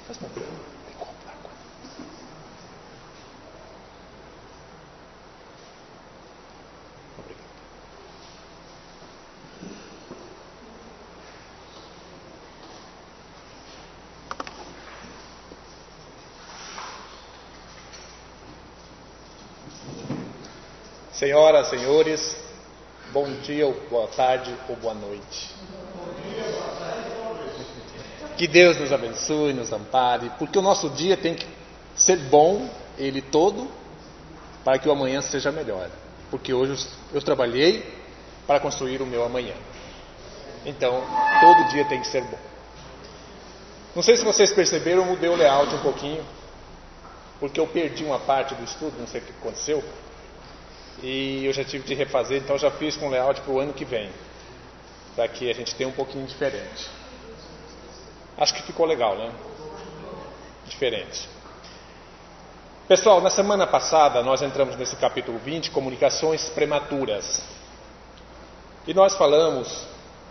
Faz uma pergunta. Tem copo d'água. Obrigado. Senhoras, senhores, bom dia, ou boa tarde, ou boa noite. Que Deus nos abençoe, nos ampare, porque o nosso dia tem que ser bom, ele todo, para que o amanhã seja melhor. Porque hoje eu trabalhei para construir o meu amanhã. Então, todo dia tem que ser bom. Não sei se vocês perceberam, eu mudei o layout um pouquinho, porque eu perdi uma parte do estudo, não sei o que aconteceu. E eu já tive de refazer, então já fiz com layout para o ano que vem, para que a gente tenha um pouquinho diferente. Acho que ficou legal, né? Diferente. Pessoal, na semana passada nós entramos nesse capítulo 20, comunicações prematuras. E nós falamos,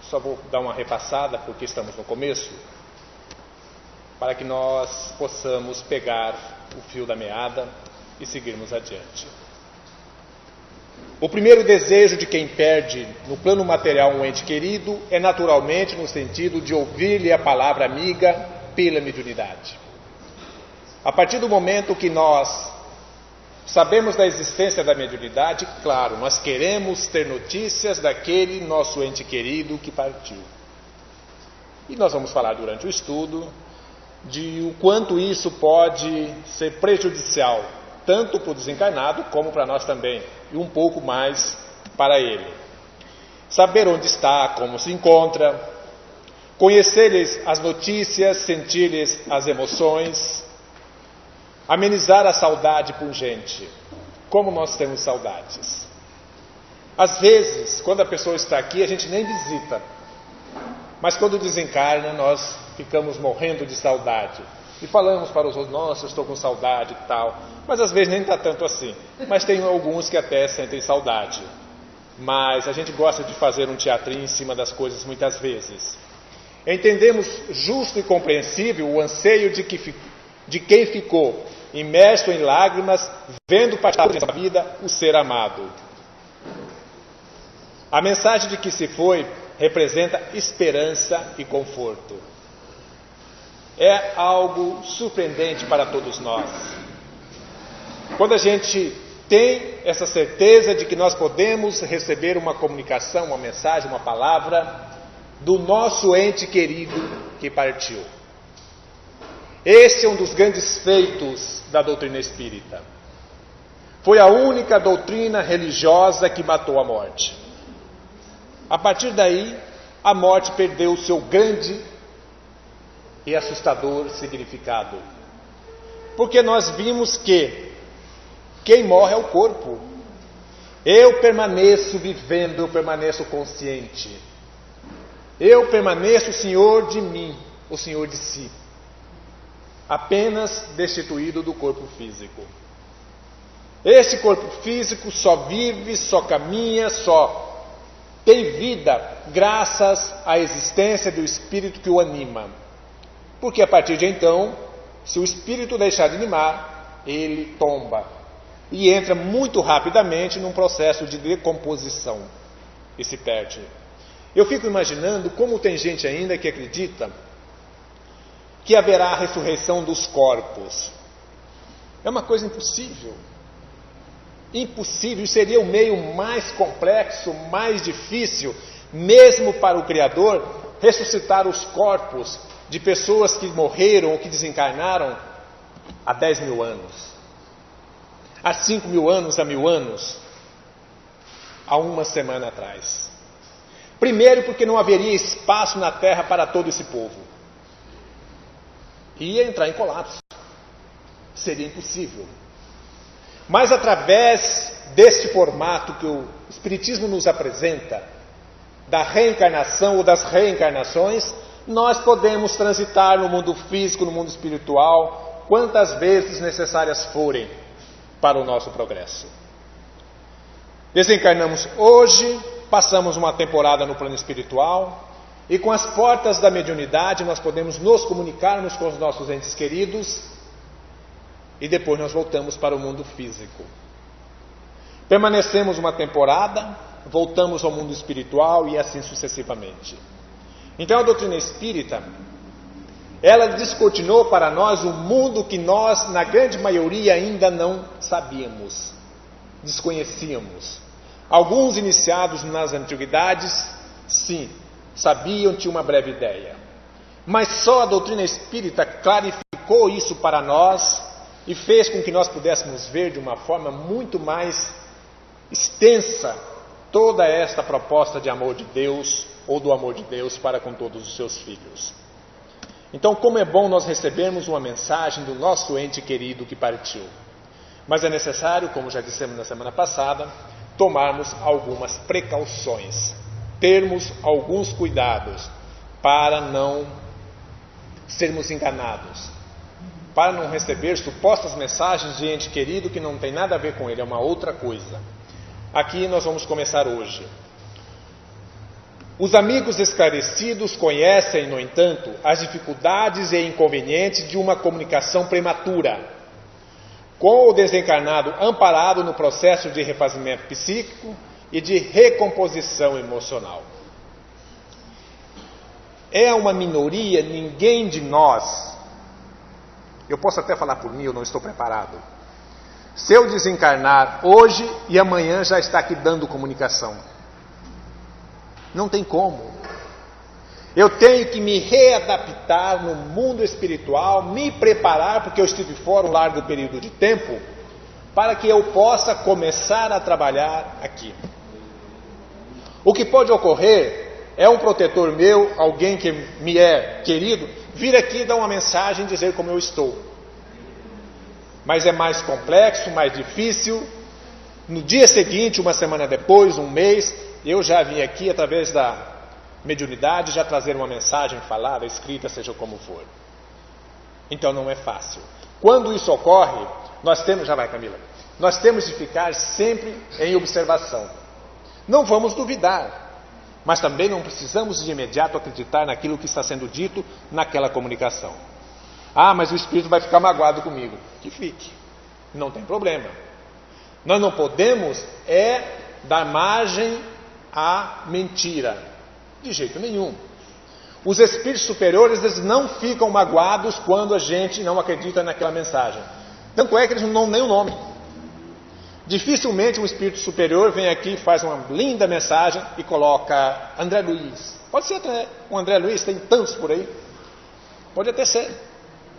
só vou dar uma repassada porque estamos no começo, para que nós possamos pegar o fio da meada e seguirmos adiante. O primeiro desejo de quem perde no plano material um ente querido é naturalmente no sentido de ouvir-lhe a palavra amiga pela mediunidade. A partir do momento que nós sabemos da existência da mediunidade, claro, nós queremos ter notícias daquele nosso ente querido que partiu. E nós vamos falar durante o estudo de o quanto isso pode ser prejudicial, tanto para o desencarnado como para nós também, e um pouco mais para ele. Saber onde está, como se encontra, conhecer-lhes as notícias, sentir-lhes as emoções, amenizar a saudade pungente. Como nós temos saudades. Às vezes, quando a pessoa está aqui, a gente nem visita, mas quando desencarna, nós ficamos morrendo de saudade. E falamos para os outros, nossa, eu estou com saudade e tal. Mas às vezes nem está tanto assim. Mas tem alguns que até sentem saudade. Mas a gente gosta de fazer um teatrinho em cima das coisas muitas vezes. Entendemos justo e compreensível o anseio de quem ficou imerso em lágrimas, vendo partir da vida o ser amado. A mensagem de que se foi representa esperança e conforto. É algo surpreendente para todos nós. Quando a gente tem essa certeza de que nós podemos receber uma comunicação, uma mensagem, uma palavra do nosso ente querido que partiu. Esse é um dos grandes feitos da doutrina espírita. Foi a única doutrina religiosa que matou a morte. A partir daí, a morte perdeu o seu grande e assustador significado. Porque nós vimos que quem morre é o corpo. Eu permaneço vivendo, eu permaneço consciente. Eu permaneço o senhor de mim, o senhor de si. Apenas destituído do corpo físico. Esse corpo físico só vive, só caminha, só tem vida graças à existência do espírito que o anima. Porque a partir de então, se o espírito deixar de animar, ele tomba e entra muito rapidamente num processo de decomposição e se perde. Eu fico imaginando como tem gente ainda que acredita que haverá a ressurreição dos corpos. É uma coisa impossível. Impossível, seria o meio mais complexo, mais difícil, mesmo para o Criador, ressuscitar os corpos de pessoas que morreram ou que desencarnaram há 10 mil anos, há 5 mil anos, há 1000 anos, há uma semana atrás. Primeiro porque não haveria espaço na Terra para todo esse povo. Ia entrar em colapso. Seria impossível. Mas através deste formato que o Espiritismo nos apresenta, da reencarnação ou das reencarnações, nós podemos transitar no mundo físico, no mundo espiritual, quantas vezes necessárias forem para o nosso progresso. Desencarnamos hoje, passamos uma temporada no plano espiritual, E com as portas da mediunidade nós podemos nos comunicarmos com os nossos entes queridos e depois nós voltamos para o mundo físico. Permanecemos uma temporada, voltamos ao mundo espiritual e assim sucessivamente. Então a doutrina espírita, ela descortinou para nós um mundo que nós, na grande maioria, ainda não sabíamos, desconhecíamos. Alguns iniciados nas antiguidades, sim, sabiam, tinham uma breve ideia. Mas só a doutrina espírita clarificou isso para nós e fez com que nós pudéssemos ver de uma forma muito mais extensa toda esta proposta de amor de Deus, ou do amor de Deus para com todos os seus filhos. Então, como é bom nós recebermos uma mensagem do nosso ente querido que partiu. Mas é necessário, como já dissemos na semana passada, tomarmos algumas precauções, termos alguns cuidados para não sermos enganados, para não receber supostas mensagens de ente querido que não tem nada a ver com ele, é uma outra coisa. Aqui nós vamos começar hoje. Os amigos esclarecidos conhecem, no entanto, as dificuldades e inconvenientes de uma comunicação prematura, com o desencarnado amparado no processo de refazimento psíquico e de recomposição emocional. É uma minoria, ninguém de nós, eu posso até falar por mim, eu não estou preparado. Se eu desencarnar hoje e amanhã já está aqui dando comunicação, não tem como. Eu tenho que me readaptar no mundo espiritual, me preparar, porque eu estive fora um largo período de tempo, para que eu possa começar a trabalhar aqui. O que pode ocorrer é um protetor meu, alguém que me é querido, vir aqui dar uma mensagem e dizer como eu estou. Mas é mais complexo, mais difícil. No dia seguinte, uma semana depois, um mês, eu já vim aqui através da mediunidade já trazer uma mensagem falada, escrita, seja como for. Então não é fácil. Quando isso ocorre, nós temos, já vai Camila, nós temos de ficar sempre em observação. Não vamos duvidar, mas também não precisamos de imediato acreditar naquilo que está sendo dito naquela comunicação. Ah, mas o espírito vai ficar magoado comigo. Que fique, não tem problema. Nós não podemos dar margem à mentira, de jeito nenhum. Os espíritos superiores, eles não ficam magoados quando a gente não acredita naquela mensagem. Tanto é que eles não dão nem o nome. Dificilmente um espírito superior vem aqui, faz uma linda mensagem e coloca André Luiz. Pode ser até um André Luiz, tem tantos por aí. Pode até ser.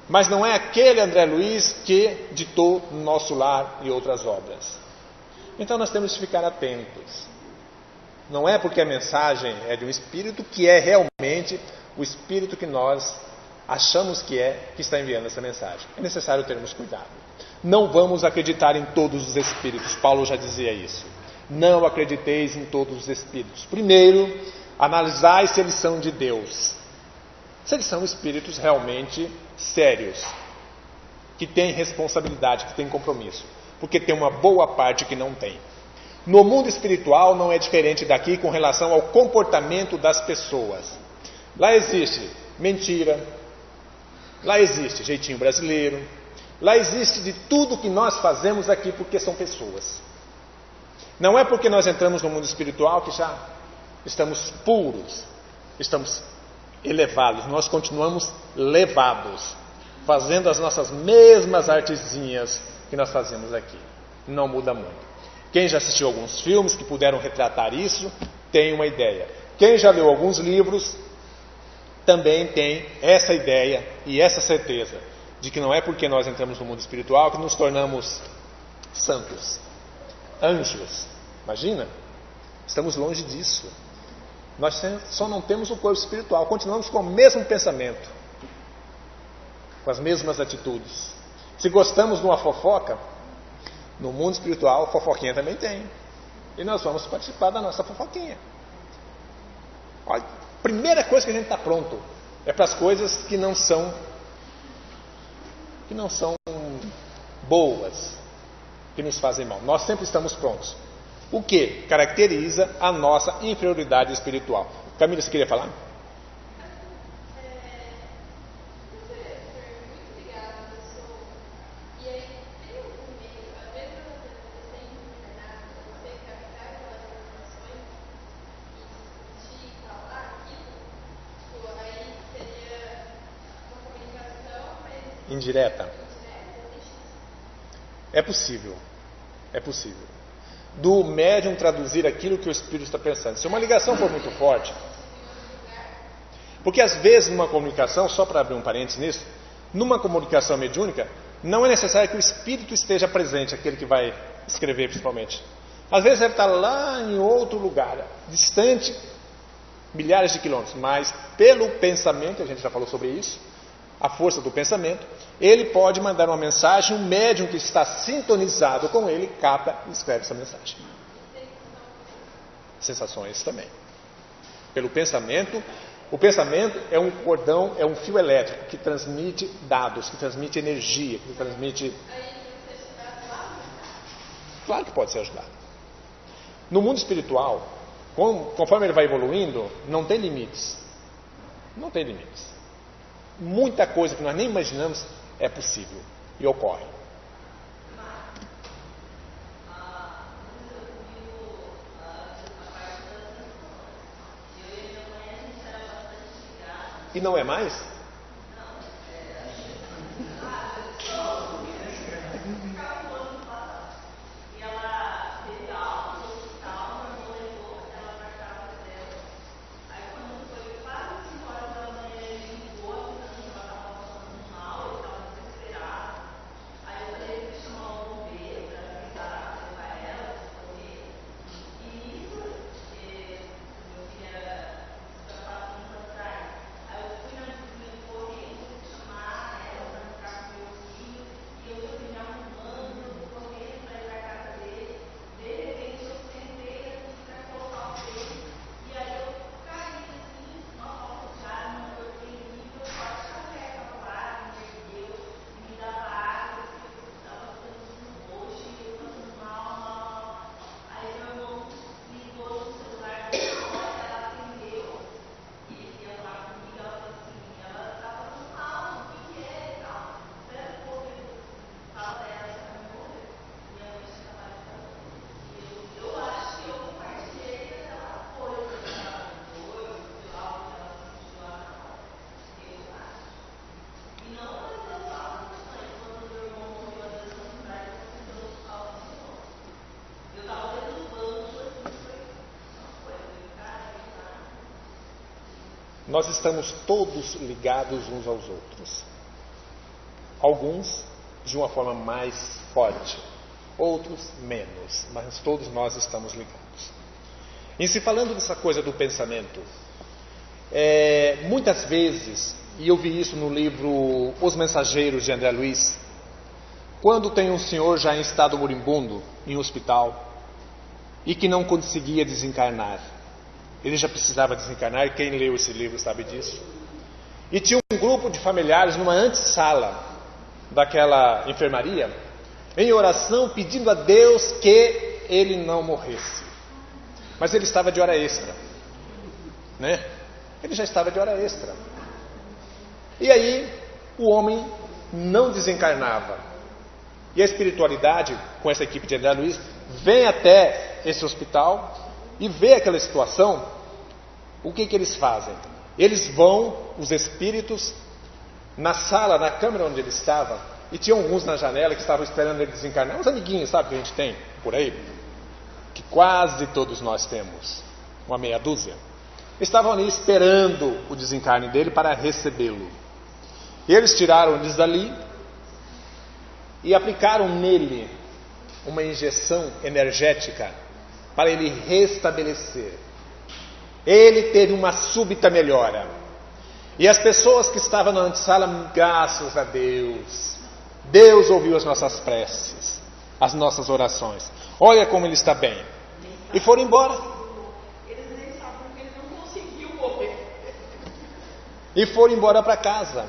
Mas não é aquele André Luiz que ditou Nosso Lar e outras obras. Então nós temos que ficar atentos. Não é porque a mensagem é de um espírito que é realmente o espírito que nós achamos que está enviando essa mensagem. É necessário termos cuidado. Não vamos acreditar em todos os espíritos. Paulo já dizia isso. Não acrediteis em todos os espíritos. Primeiro, analisai se eles são de Deus. Se eles são espíritos realmente sérios, que têm responsabilidade, que têm compromisso. Porque tem uma boa parte que não tem. No mundo espiritual não é diferente daqui com relação ao comportamento das pessoas. Lá existe mentira, lá existe jeitinho brasileiro, lá existe de tudo que nós fazemos aqui porque são pessoas. Não é porque nós entramos no mundo espiritual que já estamos puros, estamos elevados, nós continuamos levados, fazendo as nossas mesmas artezinhas que nós fazemos aqui. Não muda muito. Quem já assistiu alguns filmes que puderam retratar isso, tem uma ideia. Quem já leu alguns livros, também tem essa ideia e essa certeza de que não é porque nós entramos no mundo espiritual que nos tornamos santos, anjos. Imagina, estamos longe disso. Nós só não temos o corpo espiritual, continuamos com o mesmo pensamento, com as mesmas atitudes. Se gostamos de uma fofoca, no mundo espiritual, fofoquinha também tem. E nós vamos participar da nossa fofoquinha. Olha, a primeira coisa que a gente está pronto é para as coisas que não são boas, que nos fazem mal. Nós sempre estamos prontos. O que caracteriza a nossa inferioridade espiritual. Camila, você queria falar? indireta? É possível. É possível. Do médium traduzir aquilo que o espírito está pensando. Se uma ligação for muito forte, porque às vezes numa comunicação, só para abrir um parênteses nisso, numa comunicação mediúnica, não é necessário que o espírito esteja presente, aquele que vai escrever principalmente. Às vezes ele está lá em outro lugar, distante, milhares de quilômetros, mas pelo pensamento, a gente já falou sobre isso, a força do pensamento, ele pode mandar uma mensagem, um médium que está sintonizado com ele, capta e escreve essa mensagem. Sensações também. Pelo pensamento, o pensamento é um cordão, é um fio elétrico que transmite dados, que transmite energia, que transmite... Claro que pode ser ajudado. No mundo espiritual, conforme ele vai evoluindo, não tem limites. Não tem limites. Muita coisa que nós nem imaginamos é possível e ocorre. E não é mais? Nós estamos todos ligados uns aos outros. Alguns de uma forma mais forte, outros menos, mas todos nós estamos ligados. E se falando dessa coisa do pensamento, muitas vezes, e eu vi isso no livro Os Mensageiros de André Luiz, quando tem um senhor já em estado moribundo, em um hospital, e que não conseguia desencarnar, ele já precisava desencarnar, e quem leu esse livro sabe disso. E tinha um grupo de familiares numa antessala daquela enfermaria, em oração, pedindo a Deus que ele não morresse. Mas ele estava de hora extra, né? Ele já estava de hora extra. E aí, o homem não desencarnava. E a espiritualidade, com essa equipe de André Luiz, vem até esse hospital e vê aquela situação. O que eles fazem? Eles vão, os espíritos, na sala, na câmara onde ele estava, e tinham alguns na janela que estavam esperando ele desencarnar, uns amiguinhos, sabe, que a gente tem por aí, que quase todos nós temos, uma meia dúzia, estavam ali esperando o desencarne dele para recebê-lo. E eles tiraram eles dali e aplicaram nele uma injeção energética para ele restabelecer. Ele teve uma súbita melhora. E as pessoas que estavam na antessala, graças a Deus, Deus ouviu as nossas preces, as nossas orações. Olha como ele está bem. E foram embora. Eles nem sabiam que ele não conseguiu morrer. E foram embora para casa.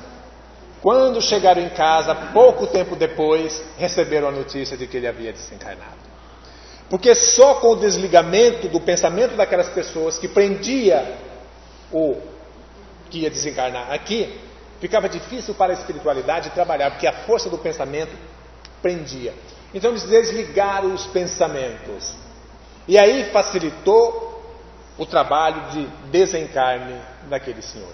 Quando chegaram em casa, pouco tempo depois, receberam a notícia de que ele havia desencarnado. Porque só com o desligamento do pensamento daquelas pessoas que prendia o que ia desencarnar aqui, ficava difícil para a espiritualidade trabalhar, porque a força do pensamento prendia. Então eles desligaram os pensamentos. E aí facilitou o trabalho de desencarne daquele senhor.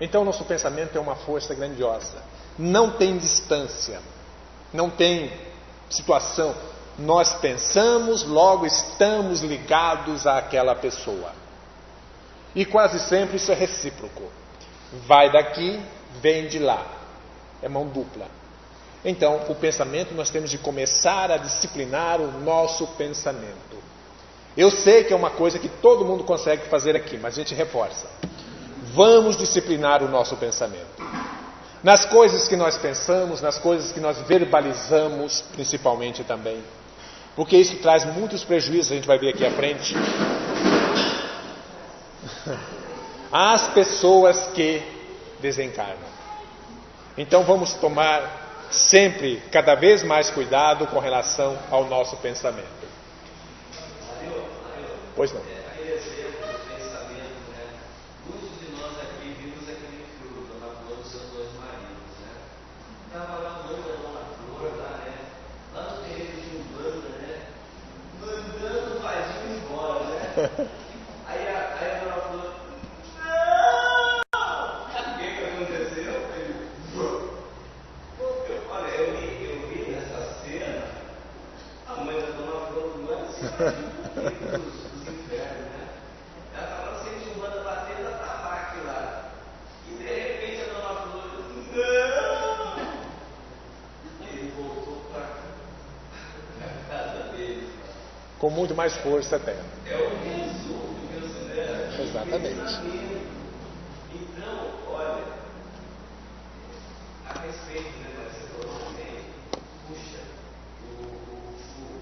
Então nosso pensamento é uma força grandiosa. Não tem distância, não tem situação. Nós pensamos, logo estamos ligados àquela pessoa. E quase sempre isso é recíproco. Vai daqui, vem de lá. É mão dupla. Então, o pensamento, nós temos de começar a disciplinar o nosso pensamento. Eu sei que é uma coisa que todo mundo consegue fazer aqui, mas a gente reforça. Vamos disciplinar o nosso pensamento. Nas coisas que nós pensamos, nas coisas que nós verbalizamos, principalmente também. Porque isso traz muitos prejuízos, a gente vai ver aqui à frente. Às pessoas que desencarnam. Então vamos tomar sempre, cada vez mais cuidado com relação ao nosso pensamento. Pois não. Aí a dona falou, não! O que aconteceu? Eu vi nessa cena, a mãe da dona falou, não é dos infernos, né? Ela estava sendo chumbando, batendo a tabaque lá. E de repente a dona falou, não! Ele voltou para a casa dele. Com muito mais força até. É o resumo que Deus considera. Exatamente. Então, olha, a respeito, né, mas você falou também, puxa,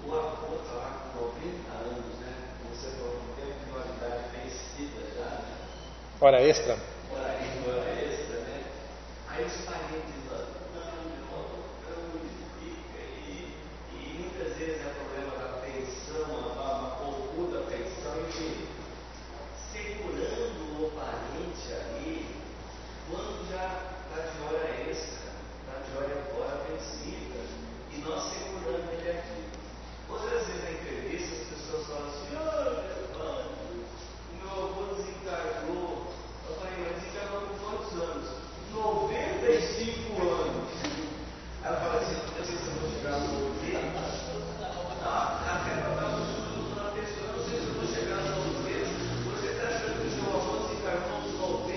o avô está lá com 90 anos, né? Como você falou, não tem uma idade vencida já, né? Hora extra? Hora extra, né? Aí os parentes lá, e muitas vezes é problema da pensão, uma pouco da pensão, enfim, segurando o parente ali, quando já está de hora extra, está de hora vencida, e nós segurando ele aqui. Outras vezes na entrevista as pessoas falam assim, meu avô desencarnou. Eu falei, mas desencarnou com quantos anos? 95 anos. Ela fala assim, eu sei se eu vou chegar no 90. Até para dar um estudo na pessoa, eu não sei se eu vou chegar no 90. Você está achando que o seu avô desencarnou nos 90?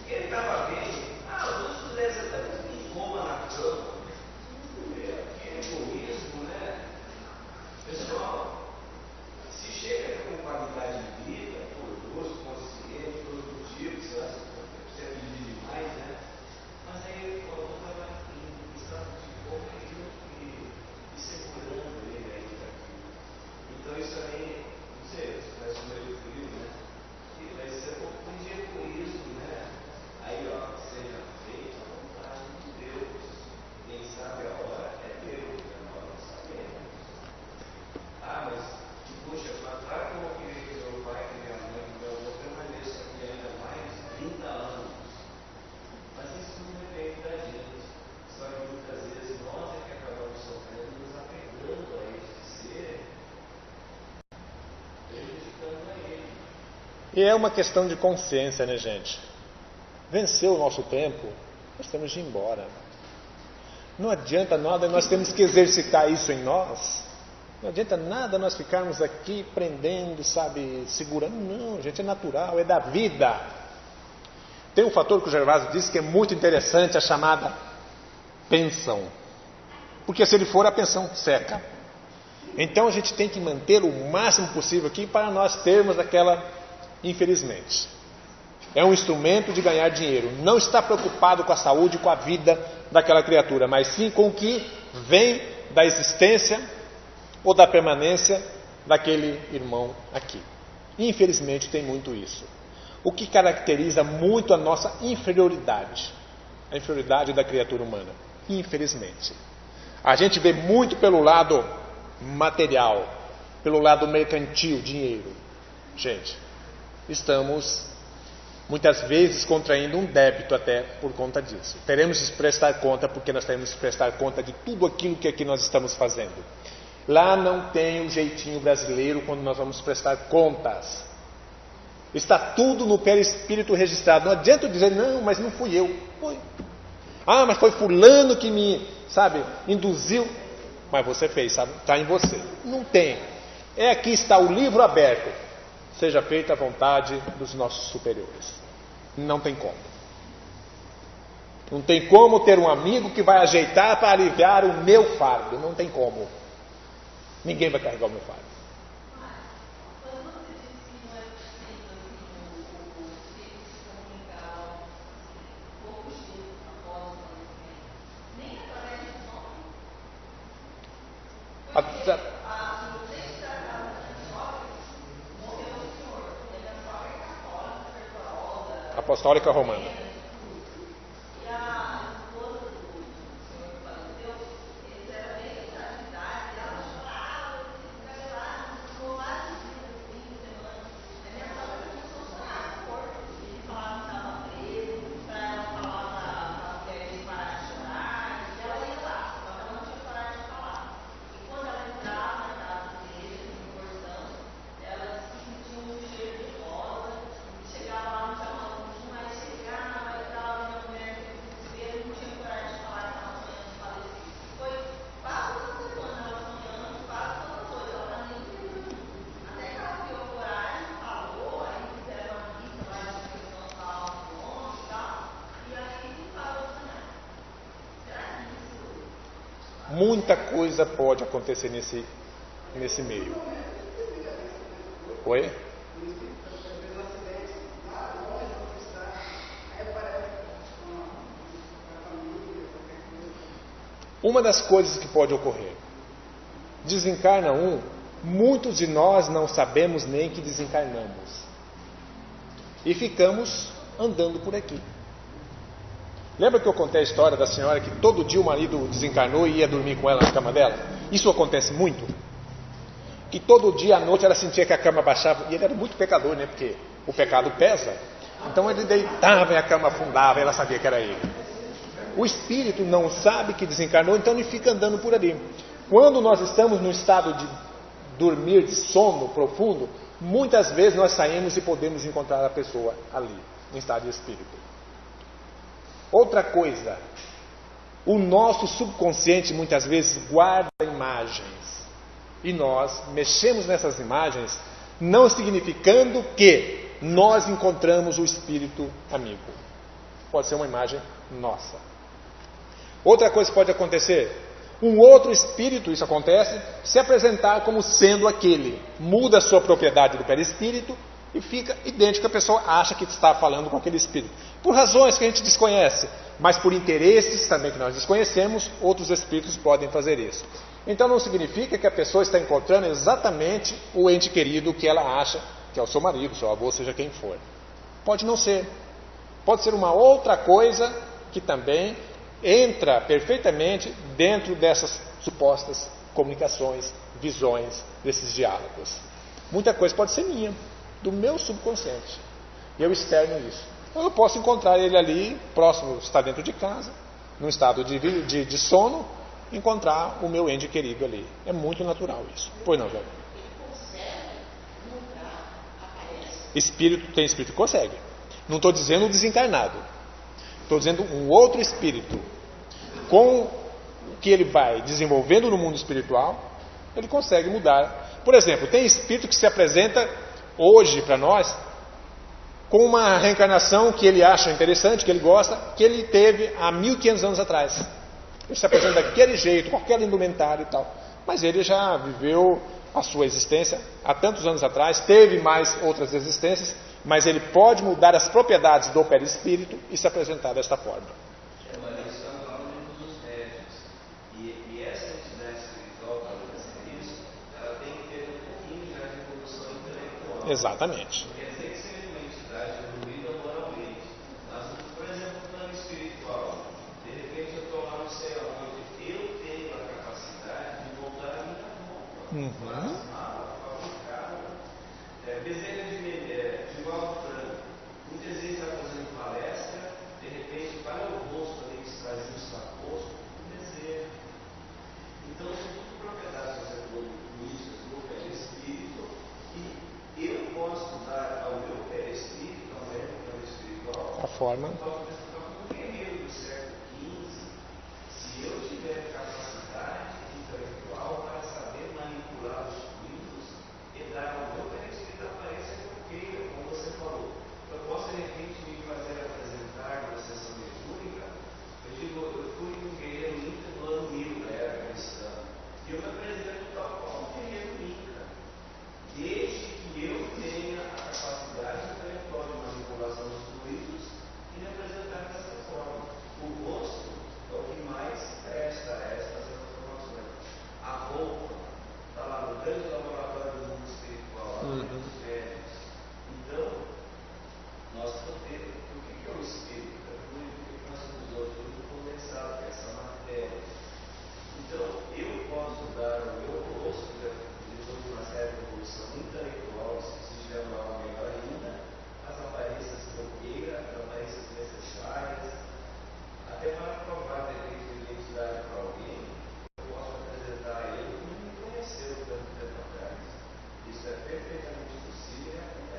Ele estava bem. Os outros 10 anos em coma na cama. Que egoísmo, né? Pessoal, se chega com qualidade de vida, orgulhoso, consciente, produtivo, sei lá, você é pedir demais, né? Mas aí o avô estava em estado de coma e segurando ele aí daqui. Então isso aí, não sei, parece meio frio, né? E vai ser um pouco de egoísmo, né? Aí, seja feito a vontade de Deus. Quem sabe a hora é Deus, nós não sabemos. Mas, puxa, claro que eu vou querer que meu pai, que minha mãe, que meu avô permaneça aqui ainda mais 30 anos. Mas isso não depende da gente. Só que muitas vezes nós é que acabamos sofrendo, nos apegando a esse ser, prejudicando a ele. E é uma questão de consciência, né, gente? Venceu o nosso tempo, nós temos de ir embora. Não adianta nada, nós temos que exercitar isso em nós. Não adianta nada nós ficarmos aqui prendendo, sabe, segurando. Não, gente, é natural, é da vida. Tem um fator que o Gervásio disse que é muito interessante, a chamada pensão. Porque se ele for, a pensão seca. Então a gente tem que manter o máximo possível aqui para nós termos aquela, infelizmente. É um instrumento de ganhar dinheiro. Não está preocupado com a saúde, com a vida daquela criatura, mas sim com o que vem da existência ou da permanência daquele irmão aqui. Infelizmente tem muito isso. O que caracteriza muito a nossa inferioridade. A inferioridade da criatura humana. Infelizmente. A gente vê muito pelo lado material, pelo lado mercantil, dinheiro. Gente, estamos muitas vezes contraindo um débito até por conta disso. Teremos de prestar conta porque nós teremos de prestar conta de tudo aquilo que aqui nós estamos fazendo. Lá não tem o jeitinho brasileiro quando nós vamos prestar contas. Está tudo no perispírito registrado. Não adianta eu dizer, não, mas não fui eu. Foi. Ah, mas foi fulano que me, sabe, induziu. Mas você fez, sabe? Está em você. Não tem. Aqui está o livro aberto. Seja feita a vontade dos nossos superiores. Não tem como. Não tem como ter um amigo que vai ajeitar para aliviar o meu fardo. Não tem como. Ninguém vai carregar o meu fardo. Apostólica Romana. Muita coisa pode acontecer nesse meio. Oi? Uma das coisas que pode ocorrer: desencarna muitos de nós não sabemos nem que desencarnamos. E ficamos andando por aqui. Lembra que eu contei a história da senhora que todo dia o marido desencarnou e ia dormir com ela na cama dela? Isso acontece muito. Que todo dia à noite ela sentia que a cama baixava. E ele era muito pecador, né? Porque o pecado pesa. Então ele deitava e a cama afundava e ela sabia que era ele. O espírito não sabe que desencarnou, então ele fica andando por ali. Quando nós estamos no estado de dormir, de sono profundo, muitas vezes nós saímos e podemos encontrar a pessoa ali, em estado de espírito. Outra coisa, o nosso subconsciente muitas vezes guarda imagens. E nós mexemos nessas imagens, não significando que nós encontramos o espírito amigo. Pode ser uma imagem nossa. Outra coisa que pode acontecer, um outro espírito, isso acontece, se apresentar como sendo aquele. Muda a sua propriedade do perispírito e fica idêntico, a pessoa acha que está falando com aquele espírito. Por razões que a gente desconhece, mas por interesses também que nós desconhecemos, outros espíritos podem fazer isso. Então não significa que a pessoa está encontrando exatamente o ente querido que ela acha que é o seu marido, seu avô, seja quem for. Pode não ser. Pode ser uma outra coisa que também entra perfeitamente dentro dessas supostas comunicações, visões, desses diálogos. Muita coisa pode ser minha, do meu subconsciente. E eu externo isso. Então eu posso encontrar ele ali, próximo, está dentro de casa, num estado de sono, encontrar o meu ente querido ali. É muito natural isso. Pois não, Zé? Tem espírito que consegue. Não estou dizendo o desencarnado. Estou dizendo um outro espírito. Com o que ele vai desenvolvendo no mundo espiritual, ele consegue mudar. Por exemplo, tem espírito que se apresenta hoje para nós com uma reencarnação que ele acha interessante, que ele gosta, que ele teve há 1500 anos atrás. Ele se apresenta daquele jeito, com aquela indumentária e tal. Mas ele já viveu a sua existência há tantos anos atrás, teve mais outras existências, mas ele pode mudar as propriedades do perispírito e se apresentar desta forma. Mas isso está no âmbito dos médios. E essa entidade espiritual, para fazer isso, ela tem que ter um pouquinho já de evolução intelectual. Exatamente. Quer dizer que seja uma entidade evoluída moralmente. Mas, por exemplo, no plano espiritual, de repente eu estou lá não sei aonde, eu tenho a capacidade de voltar a minha roupa. Bezerra de Valdo Franco. Muitas vezes está fazendo palestra, de repente para o rosto ali que está justaposto, um bezerro. Então são tudo propriedades evoluístas do perispírito e eu posso dar ao meu perispírito, ao meu plano espiritual, A forma. eu posso como um guerreiro do século XV,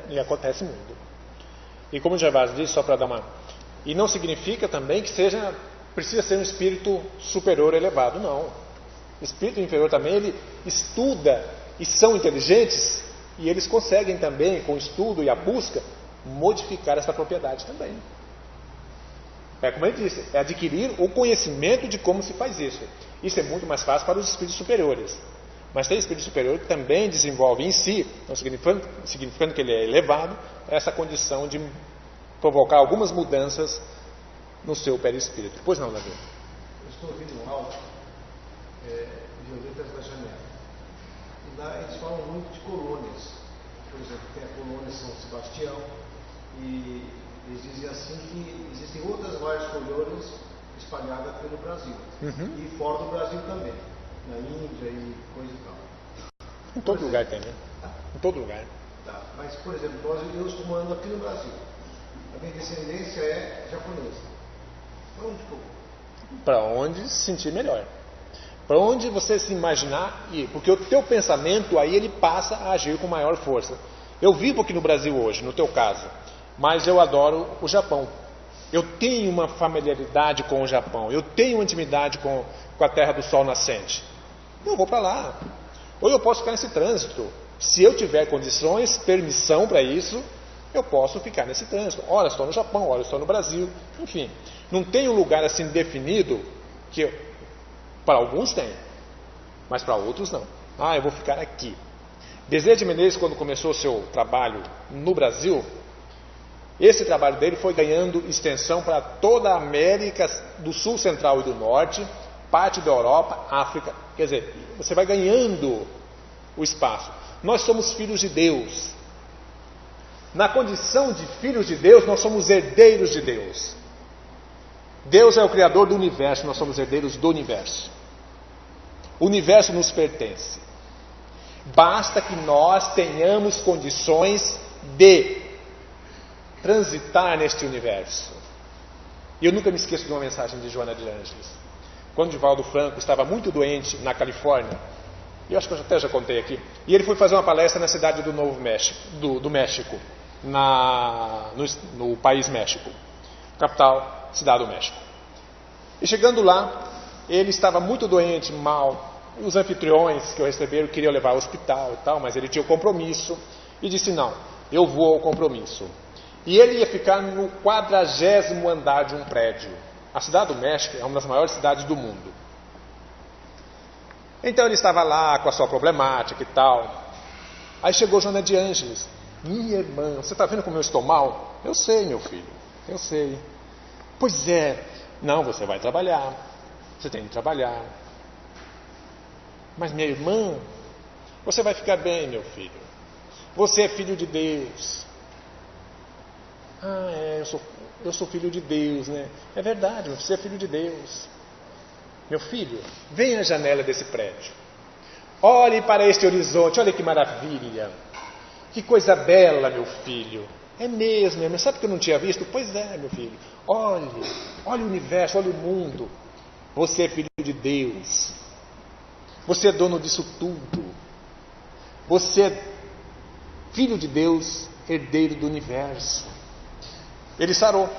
e acontece muito. E como o Gervásio disse, só para dar uma... E não significa também que precisa ser um espírito superior elevado, não. O espírito inferior também, ele estuda e são inteligentes, e eles conseguem também, com o estudo e a busca, modificar essa propriedade também. É como ele disse, é adquirir o conhecimento de como se faz isso. Isso é muito mais fácil para os espíritos superiores. Mas tem espírito superior que também desenvolve em si, não significando que ele é elevado, essa condição de provocar algumas mudanças no seu perispírito. Pois não, Davi? Eu estou ouvindo um áudio Violetas da Janela. E lá eles falam muito de colônias. Por exemplo, tem a colônia São Sebastião, e eles dizem assim que existem outras várias colônias espalhadas pelo Brasil. E fora do Brasil também. Na Índia e coisa e tal. Em todo lugar tem, né? Em todo lugar. Tá. Mas, por exemplo, eu estou morando aqui no Brasil. A minha descendência é japonesa. Para onde que eu vou? Para onde se sentir melhor. Para onde você se imaginar ir. Porque o teu pensamento aí ele passa a agir com maior força. Eu vivo aqui no Brasil hoje, no teu caso. Mas eu adoro o Japão. Eu tenho uma familiaridade com o Japão. Eu tenho uma intimidade com a terra do sol nascente. Eu vou para lá. Ou eu posso ficar nesse trânsito. Se eu tiver condições, permissão para isso, eu posso ficar nesse trânsito. Ora estou no Japão, ora estou no Brasil. Enfim, não tem um lugar assim definido que para alguns tem, mas para outros não. Eu vou ficar aqui. Bezerra de Menezes, quando começou o seu trabalho no Brasil, esse trabalho dele foi ganhando extensão para toda a América do Sul, Central e do Norte, parte da Europa, África. Quer dizer, você vai ganhando o espaço. Nós somos filhos de Deus. Na condição de filhos de Deus, nós somos herdeiros de Deus. Deus é o Criador do universo, nós somos herdeiros do universo. O universo nos pertence. Basta que nós tenhamos condições de transitar neste universo. E eu nunca me esqueço de uma mensagem de Joana de Ângeles. Quando Divaldo Franco estava muito doente na Califórnia, eu acho que eu até já contei aqui, e ele foi fazer uma palestra na cidade do Novo México, do México, no país México, capital, cidade do México. E chegando lá, ele estava muito doente, mal. Os anfitriões que o receberam queriam levar ao hospital e tal, mas ele tinha o compromisso e disse: não, eu vou ao compromisso. E ele ia ficar no 40º andar de um prédio. A cidade do México é uma das maiores cidades do mundo. Então ele estava lá com a sua problemática e tal. Aí chegou Joana de Ângeles. Minha irmã, você está vendo como eu estou mal? Eu sei, meu filho, eu sei. Pois é, não, você vai trabalhar. Você tem que trabalhar. Mas minha irmã, você vai ficar bem, meu filho. Você é filho de Deus. Eu sou filho de Deus, né? É verdade, você é filho de Deus. Meu filho, venha à janela desse prédio. Olhe para este horizonte, olha que maravilha. Que coisa bela, meu filho. É mesmo, mas sabe que eu não tinha visto? Pois é, meu filho. Olhe o universo, olhe o mundo. Você é filho de Deus. Você é dono disso tudo. Você é filho de Deus, herdeiro do universo. Ele sarou.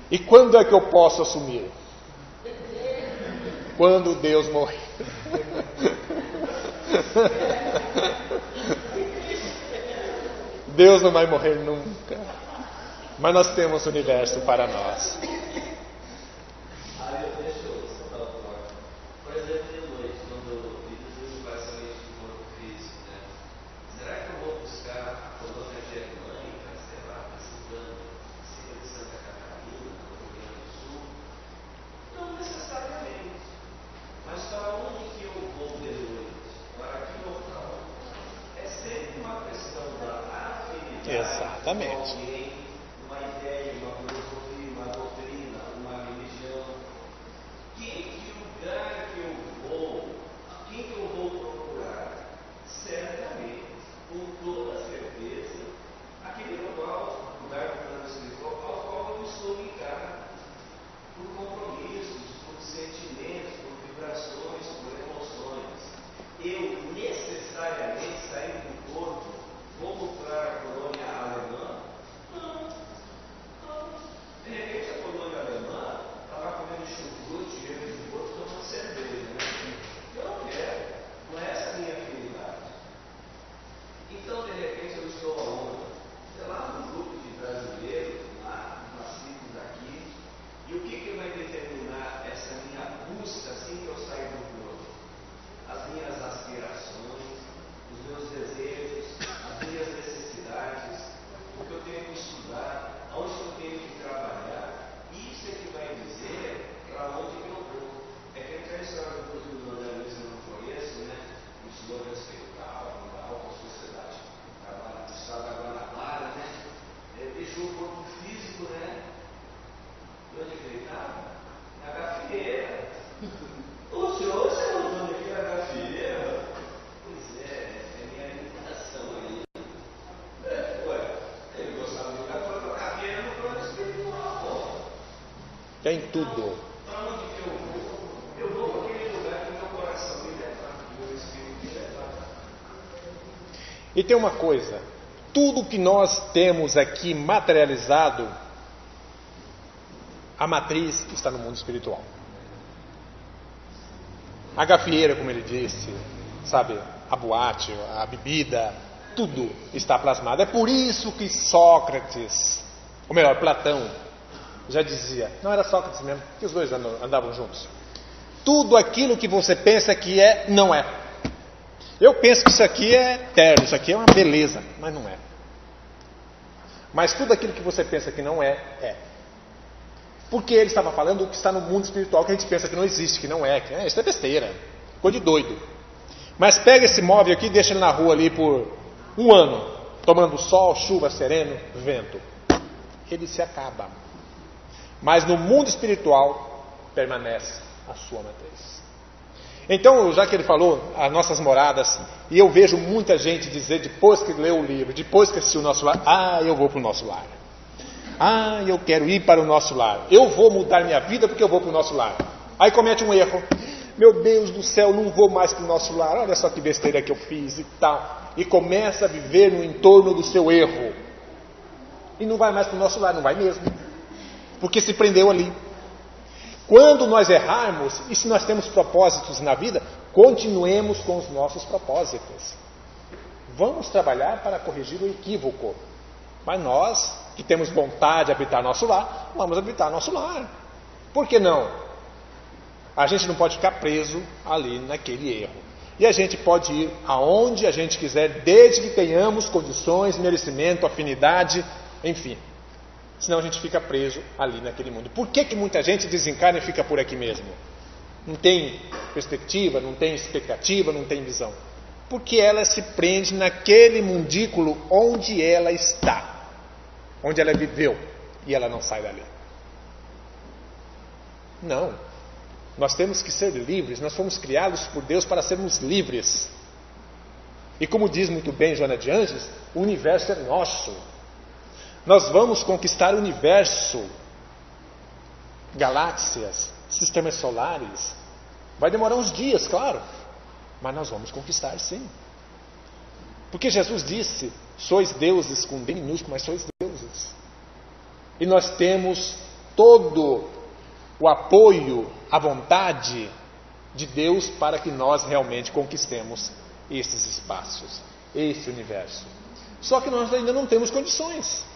E quando é que eu posso assumir? Quando Deus morrer. Deus não vai morrer nunca. Mas nós temos o universo para nós. Por exemplo, de noite, quando vidas o parcialmente do corpo físico, né? Será que eu vou buscar a colônia germânica, sei lá, precisando de Santa Catarina, no Rio Grande do Sul? Não necessariamente. Mas para onde que eu vou de noite? Para que local? É sempre uma questão da afinidade. Exatamente. Com alguém, uma ideia, uma filosofia, uma doutrina, uma religião. Que lugar que eu vou, quem que eu vou procurar? Certamente, com toda certeza, aquele lugar do plano espiritual ao qual eu estou ligado, por compromissos, por sentimentos, por vibrações, por emoções. Eu necessariamente, saindo do corpo, vou procurar a colônia Tem tudo. Eu vou para aquele lugar que meu coração me leva, meu espírito me leva. E tem uma coisa, tudo que nós temos aqui materializado, a matriz está no mundo espiritual. A gafieira, como ele disse, sabe, a boate, a bebida, tudo está plasmado. É por isso que Sócrates, ou melhor, Platão, já dizia, não era Sócrates mesmo, que os dois andavam juntos. Tudo aquilo que você pensa que é, não é. Eu penso que isso aqui é eterno, isso aqui é uma beleza, mas não é. Mas tudo aquilo que você pensa que não é, é. Porque ele estava falando o que está no mundo espiritual, que a gente pensa que não existe, que não é, que isso é besteira, coisa de doido. Mas pega esse móvel aqui e deixa ele na rua ali por 1 ano, tomando sol, chuva, sereno, vento. Ele se acaba. Mas no mundo espiritual permanece a sua matriz. Então, já que ele falou as nossas moradas, e eu vejo muita gente dizer, depois que leu o livro, depois que assistiu o nosso lar, eu vou para o nosso lar. Eu quero ir para o nosso lar. Eu vou mudar minha vida porque eu vou para o nosso lar. Aí comete um erro. Meu Deus do céu, não vou mais para o nosso lar. Olha só que besteira que eu fiz e tal. E começa a viver no entorno do seu erro. E não vai mais para o nosso lar, não vai mesmo. Porque se prendeu ali. Quando nós errarmos, e se nós temos propósitos na vida, continuemos com os nossos propósitos. Vamos trabalhar para corrigir o equívoco. Mas nós, que temos vontade de habitar nosso lar, vamos habitar nosso lar. Por que não? A gente não pode ficar preso ali naquele erro. E a gente pode ir aonde a gente quiser, desde que tenhamos condições, merecimento, afinidade, enfim. Senão a gente fica preso ali naquele mundo. Por que muita gente desencarna e fica por aqui mesmo? Não tem perspectiva, não tem expectativa, não tem visão. Porque ela se prende naquele mundículo onde ela está. Onde ela viveu. E ela não sai dali. Não. Nós temos que ser livres. Nós fomos criados por Deus para sermos livres. E como diz muito bem Joana de Anjos, o universo é nosso. Nós vamos conquistar o universo, galáxias, sistemas solares. Vai demorar uns dias, claro, mas nós vamos conquistar sim. Porque Jesus disse, sois deuses com D minúsculo, mas sois deuses. E nós temos todo o apoio, a vontade de Deus para que nós realmente conquistemos esses espaços, esse universo. Só que nós ainda não temos condições.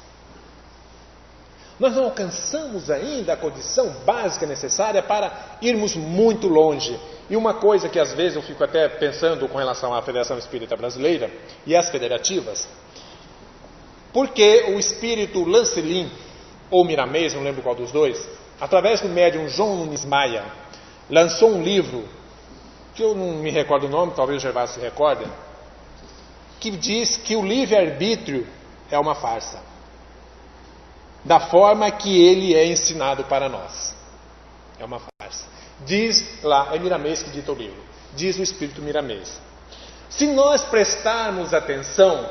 Nós não alcançamos ainda a condição básica necessária para irmos muito longe. E uma coisa que às vezes eu fico até pensando com relação à Federação Espírita Brasileira e às federativas, porque o espírito Lancelin ou Miramês, não lembro qual dos dois, através do médium João Nunes Maia, lançou um livro, que eu não me recordo o nome, talvez o Gervásio se recorde, que diz que o livre-arbítrio é uma farsa. Da forma que ele é ensinado para nós. É uma farsa. Diz lá, é Miramês que dita o livro. Diz o espírito Miramês. Se nós prestarmos atenção,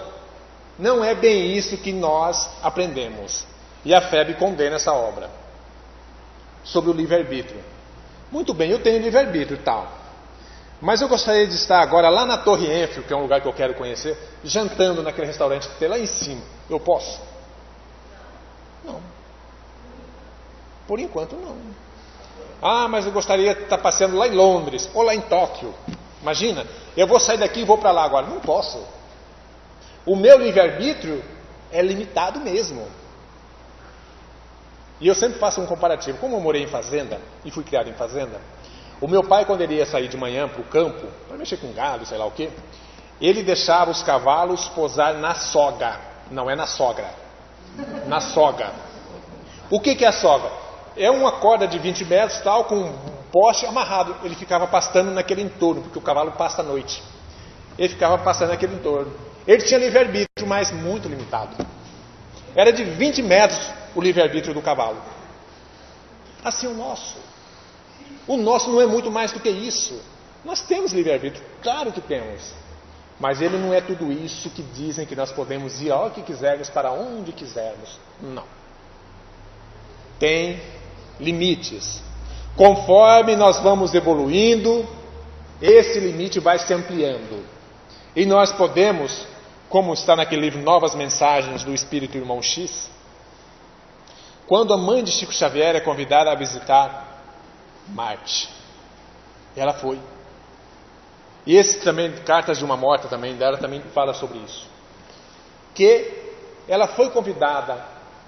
não é bem isso que nós aprendemos. E a FEB condena essa obra. Sobre o livre-arbítrio. Muito bem, eu tenho livre-arbítrio e tal. Mas eu gostaria de estar agora lá na Torre Eiffel, que é um lugar que eu quero conhecer, jantando naquele restaurante que tem lá em cima. Eu posso? Não. Por enquanto não. Mas eu gostaria de estar passeando lá em Londres ou lá em Tóquio. Imagina, eu vou sair daqui e vou para lá agora. Não posso. O meu livre-arbítrio é limitado mesmo. E eu sempre faço um comparativo. Como eu morei em fazenda e fui criado em fazenda, o meu pai, quando ele ia sair de manhã para o campo, para mexer com gado, sei lá o quê, ele deixava os cavalos posar na soga. Não é na sogra. Na soga. O que é a soga? É uma corda de 20 metros, tal, com um poste amarrado. Ele ficava pastando naquele entorno, porque o cavalo pasta à noite. Ele ficava pastando naquele entorno. Ele tinha livre-arbítrio, mas muito limitado. Era de 20 metros o livre-arbítrio do cavalo. Assim o nosso. O nosso não é muito mais do que isso. Nós temos livre-arbítrio, claro que temos. Mas ele não é tudo isso que dizem que nós podemos ir ao que quisermos, para onde quisermos. Não. Tem limites. Conforme nós vamos evoluindo, esse limite vai se ampliando. E nós podemos, como está naquele livro Novas Mensagens do Espírito Irmão X, quando a mãe de Chico Xavier é convidada a visitar Marte, ela foi. E esse também, Cartas de uma Morta também dela, também fala sobre isso. Que ela foi convidada,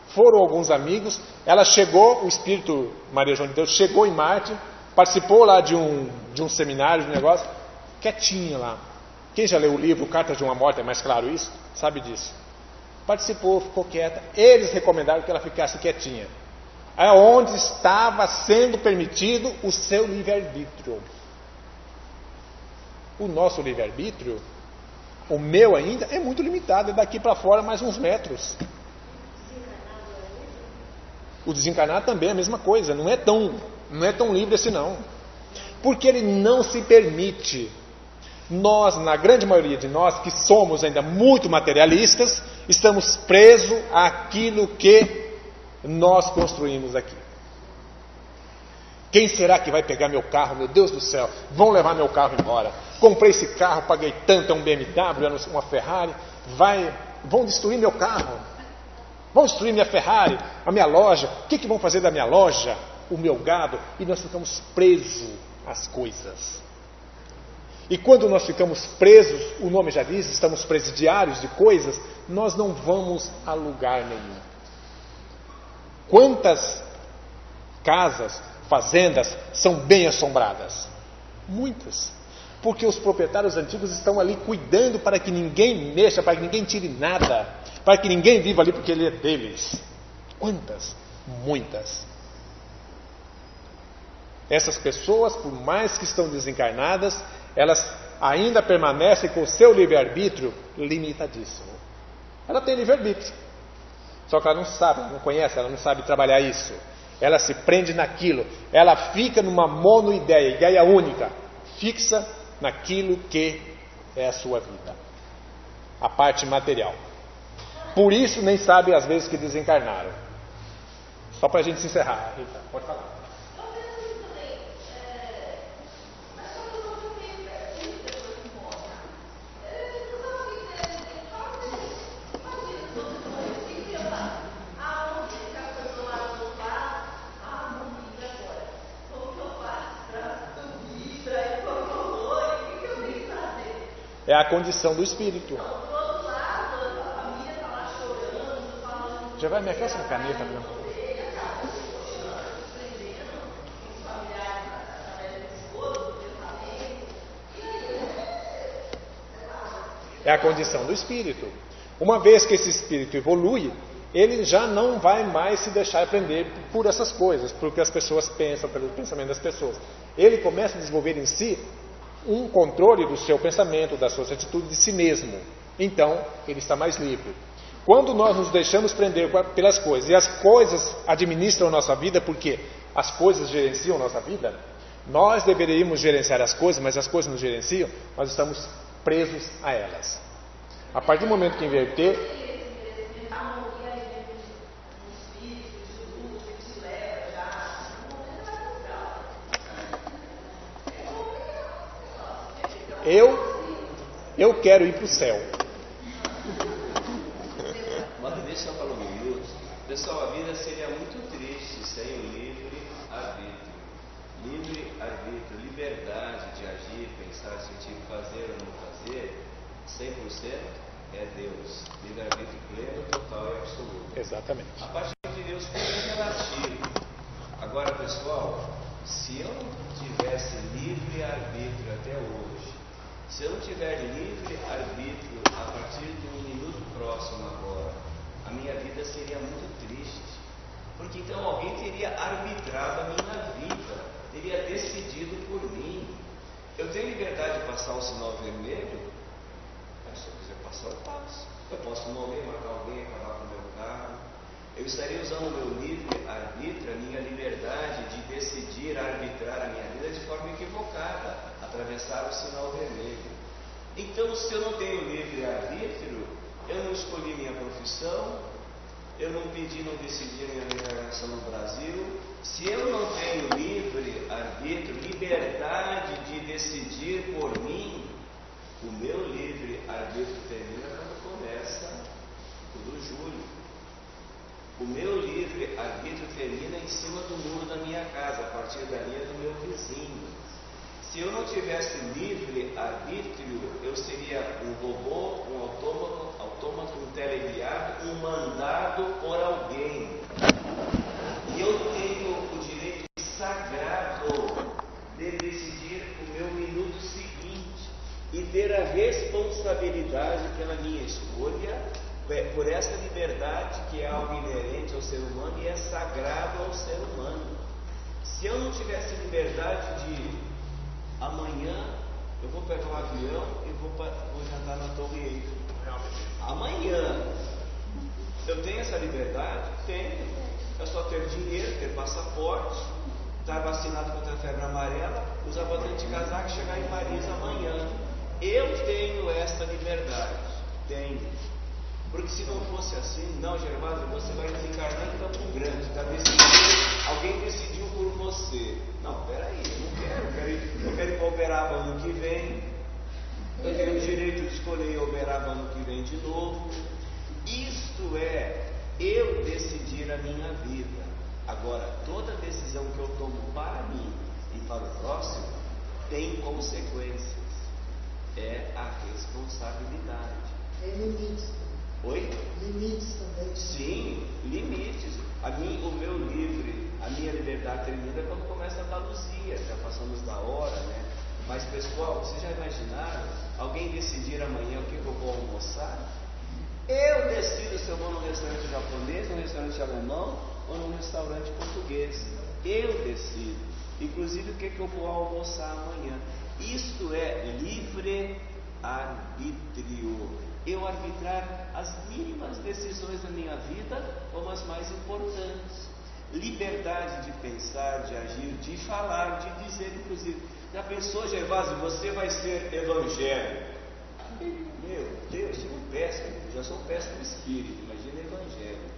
foram alguns amigos, ela chegou, o Espírito Maria João de Deus chegou em Marte, participou lá de um seminário, de um negócio, quietinha lá. Quem já leu o livro Cartas de uma Morta, é mais claro isso, sabe disso. Participou, ficou quieta. Eles recomendaram que ela ficasse quietinha. É onde estava sendo permitido o seu livre-arbítrio. O nosso livre-arbítrio, o meu ainda, é muito limitado. É daqui para fora mais uns metros. O desencarnado também é a mesma coisa. Não é tão livre assim não. Porque ele não se permite. Nós, na grande maioria de nós, que somos ainda muito materialistas, estamos presos àquilo que nós construímos aqui. Quem será que vai pegar meu carro? Meu Deus do céu, vão levar meu carro embora. Comprei esse carro, paguei tanto, é um BMW, é uma Ferrari. Vão destruir meu carro. Vão destruir minha Ferrari, a minha loja. O que vão fazer da minha loja? O meu gado. E nós ficamos presos às coisas. E quando nós ficamos presos, o nome já diz, estamos presidiários de coisas, nós não vamos a lugar nenhum. Quantas casas, fazendas são bem assombradas? Muitas. Porque os proprietários antigos estão ali cuidando para que ninguém mexa, para que ninguém tire nada, para que ninguém viva ali porque ele é deles. Quantas? Muitas. Essas pessoas, por mais que estão desencarnadas, elas ainda permanecem com o seu livre-arbítrio limitadíssimo. Ela tem livre-arbítrio, só que ela não sabe, não conhece, ela não sabe trabalhar isso. Ela se prende naquilo, ela fica numa monoideia, ideia única, fixa naquilo que é a sua vida, a parte material. Por isso nem sabe às vezes que desencarnaram. Só para a gente se encerrar. Rita, pode falar. É a condição do espírito. Já vai, me aquece uma caneta, Bruno. É a condição do espírito. Uma vez que esse espírito evolui, ele já não vai mais se deixar prender por essas coisas, porque as pessoas pensam, pelo pensamento das pessoas. Ele começa a desenvolver em si um controle do seu pensamento, das suas atitudes, de si mesmo. Então, ele está mais livre. Quando nós nos deixamos prender pelas coisas, e as coisas administram a nossa vida, porque as coisas gerenciam a nossa vida, nós deveríamos gerenciar as coisas, mas as coisas nos gerenciam, nós estamos presos a elas. A partir do momento que inverter, eu quero ir para o céu. Uma vez só falou um minuto. Pessoal, a vida seria muito triste sem o livre-arbítrio. Livre-arbítrio, liberdade de agir, pensar, sentir, fazer ou não fazer, 100% é Deus. Livre-arbítrio pleno, total e absoluto. Exatamente. A partir de Deus tudo é relativo. Agora, pessoal, se eu não tivesse livre-arbítrio até hoje, se eu não tiver livre-arbítrio a partir de um minuto próximo agora, a minha vida seria muito triste. Porque então alguém teria arbitrado a minha vida, teria decidido por mim. Eu tenho liberdade de passar o sinal vermelho, mas se eu quiser passar, eu passo. Eu posso morrer, matar alguém, acabar com o meu carro. Eu estaria usando o meu livre-arbítrio, a minha liberdade de decidir, arbitrar a minha vida de forma equivocada, atravessar o sinal vermelho. Então, se eu não tenho livre-arbítrio, eu não escolhi minha profissão, eu não pedi, não decidi a minha reencarnação no Brasil. Se eu não tenho livre arbítrio, liberdade de decidir por mim, o meu livre arbítrio termina quando começa o do Júlio. O meu livre arbítrio termina em cima do muro da minha casa, a partir dali é do meu vizinho. Se eu não tivesse livre arbítrio, eu seria um robô, um autômato, um teleguiado, um mandado por alguém. E eu tenho o direito sagrado de decidir o meu minuto seguinte e ter a responsabilidade pela minha escolha, por essa liberdade que é algo inerente ao ser humano e é sagrado ao ser humano. Se eu não tivesse liberdade de amanhã eu vou pegar um avião e vou jantar na Torre Eiffel. Amanhã eu tenho essa liberdade? Tenho. É só ter dinheiro, ter passaporte, estar vacinado contra a febre amarela, usar bastante casaco e chegar em Paris amanhã. Eu tenho esta liberdade. Tenho. Porque se não fosse assim, não, Gervásio, você vai desencarnar em Campo Grande, está decidido, alguém decidiu por você. Não, peraí, eu não quero, eu quero ir para Uberaba ano que vem, eu tenho o direito de escolher Uberaba ano que vem de novo. Isto é, eu decidir a minha vida. Agora, toda decisão que eu tomo para mim e para o próximo tem consequências. É a responsabilidade. Tem limites. Oi? Limites também. Sim, limites. O meu livre, a minha liberdade termina quando começa a dar luzia. Já passamos da hora, né? Mas pessoal, vocês já imaginaram alguém decidir amanhã o que eu vou almoçar? Eu decido se eu vou num restaurante japonês, num restaurante alemão ou num restaurante português. Eu decido. Inclusive o que eu vou almoçar amanhã. Isto é livre arbítrio. Eu arbitrar as mínimas decisões da minha vida como as mais importantes. Liberdade de pensar, de agir, de falar, de dizer, inclusive. Já pensou, Gervásio, você vai ser evangélico? Meu Deus, seria péssimo. Já sou um péssimo espírito, imagina evangélico.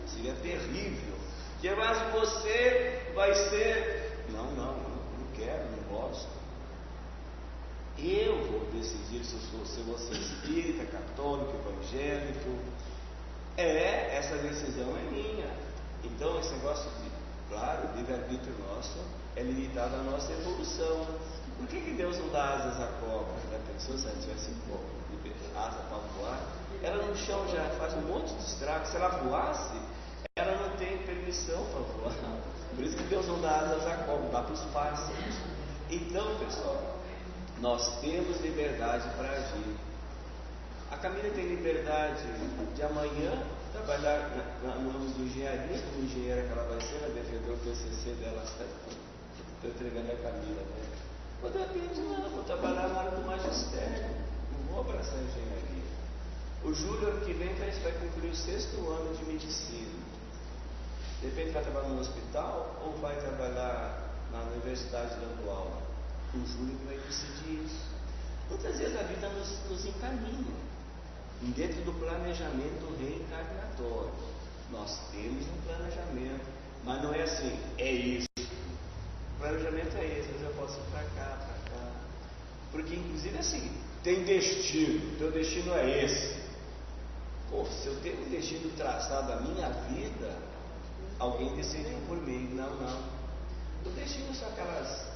Seria terrível. Gervásio, você vai ser... Não quero, não gosto. Eu vou decidir se eu vou ser espírita, católico, evangélico. Essa decisão é minha. Então esse negócio de, claro, o livre-arbítrio nosso é limitado à nossa evolução. Por que Deus não dá asas à cobra? Já pensou se ela tivesse asa para voar? Ela no chão já faz um monte de estrago. Se ela voasse, ela não tem permissão para voar. Por isso que Deus não dá asas à cobra, dá para os pássaros. Então, pessoal, nós temos liberdade para agir. A Camila tem liberdade de amanhã trabalhar no âmbito de engenharia, como engenheira que ela vai ser, ela defendeu o TCC dela. Estou entregando a Camila, né? Ou de repente, não, vou trabalhar na área do magistério, não vou abraçar a engenharia. O Júlio, ano que vem, vai concluir o 6º ano de medicina. De repente, vai trabalhar no hospital ou vai trabalhar na universidade dando aula? O Júlio vai decidir isso. Muitas vezes a vida nos encaminha dentro do planejamento reencarnatório. Nós temos um planejamento, mas não é assim, é isso. O planejamento é esse, mas eu posso ir para cá. Porque inclusive assim, tem destino, teu destino é esse. Pô, se eu tenho um destino traçado da minha vida, alguém decidiu por mim. Não. O destino são aquelas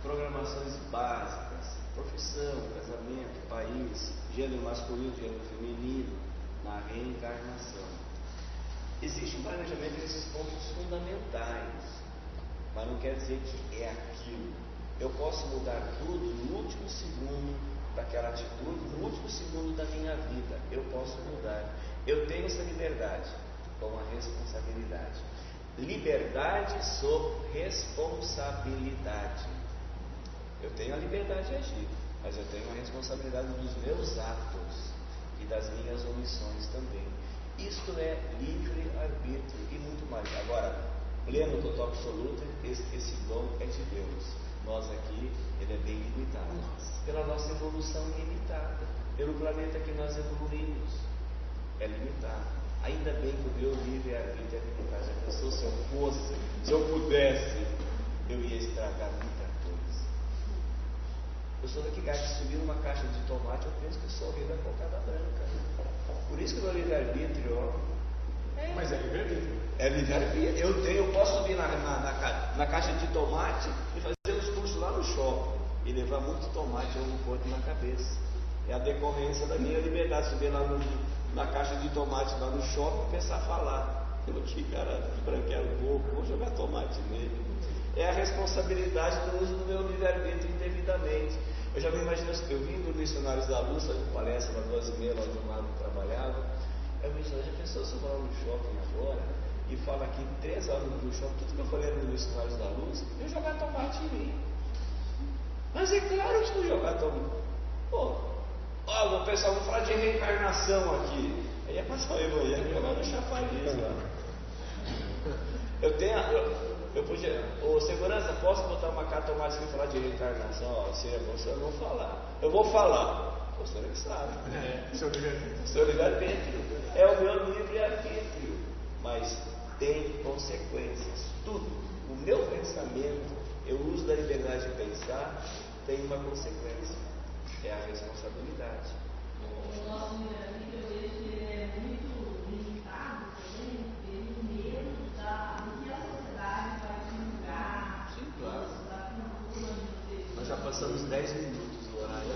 programações básicas, profissão, casamento, país, gênero masculino, gênero feminino, na reencarnação. Existe um planejamento desses pontos fundamentais, mas não quer dizer que é aquilo. Eu posso mudar tudo no último segundo daquela atitude, no último segundo da minha vida. Eu posso mudar. Eu tenho essa liberdade com a responsabilidade. Liberdade sob responsabilidade. Eu tenho a liberdade de agir, mas eu tenho a responsabilidade dos meus atos e das minhas omissões também. Isto é livre-arbítrio e muito mais. Agora, pleno, total, absoluto, esse dom é de Deus. Nós aqui, ele é bem limitado. Pela nossa evolução limitada, pelo planeta que nós evoluímos, é limitado. Ainda bem que o meu livre-arbítrio é limitado. Já pensou se eu pudesse, eu ia estragar muita coisa. Eu sou daqui, cara, que subir uma caixa de tomate, eu penso que sou o rei da cocada branca. Por isso que o meu livre-arbítrio, ó. Mas é livre-arbítrio. É livre-arbítrio. Eu posso subir na caixa de tomate e fazer os cursos lá no shopping e levar muito tomate ou um corte na cabeça. É a decorrência da minha liberdade. Subir lá na caixa de tomate lá no shopping e começar a falar. Eu que cara, que branquelo pouco, vou jogar tomate nele. É a responsabilidade do uso do meu livre-arbítrio indevidamente. Eu já me imagino, eu vim do Missionários da Luz, fazendo palestra às 2h30 lá do lado que trabalhava. Eu me já pensou se eu vou lá no shopping agora e falo aqui 3 horas no shopping, tudo que eu falei no Missionários da Luz, eu jogar tomate em mim. Mas é claro que eu jogar tomate. Pô, o pessoal vai falar de reencarnação aqui. Aí é passar o evangelho e jogar no chafariz lá. Eu podia, segurança, posso botar uma carta tomate aqui e falar de reencarnação? Ó, se é você, eu vou falar. Eu vou falar. Você não sabe. Seu livre-arbítrio. Seu livre-arbítrio é o meu livre-arbítrio, mas tem consequências. Tudo. O meu pensamento, eu uso da liberdade de pensar, tem uma consequência. É a responsabilidade. O nosso livre-arbítrio, eu vejo que ele é muito limitado também pelo medo do que a sociedade vai divulgar. Sim, claro. Da cultura, Nós já passamos 10 minutos do horário.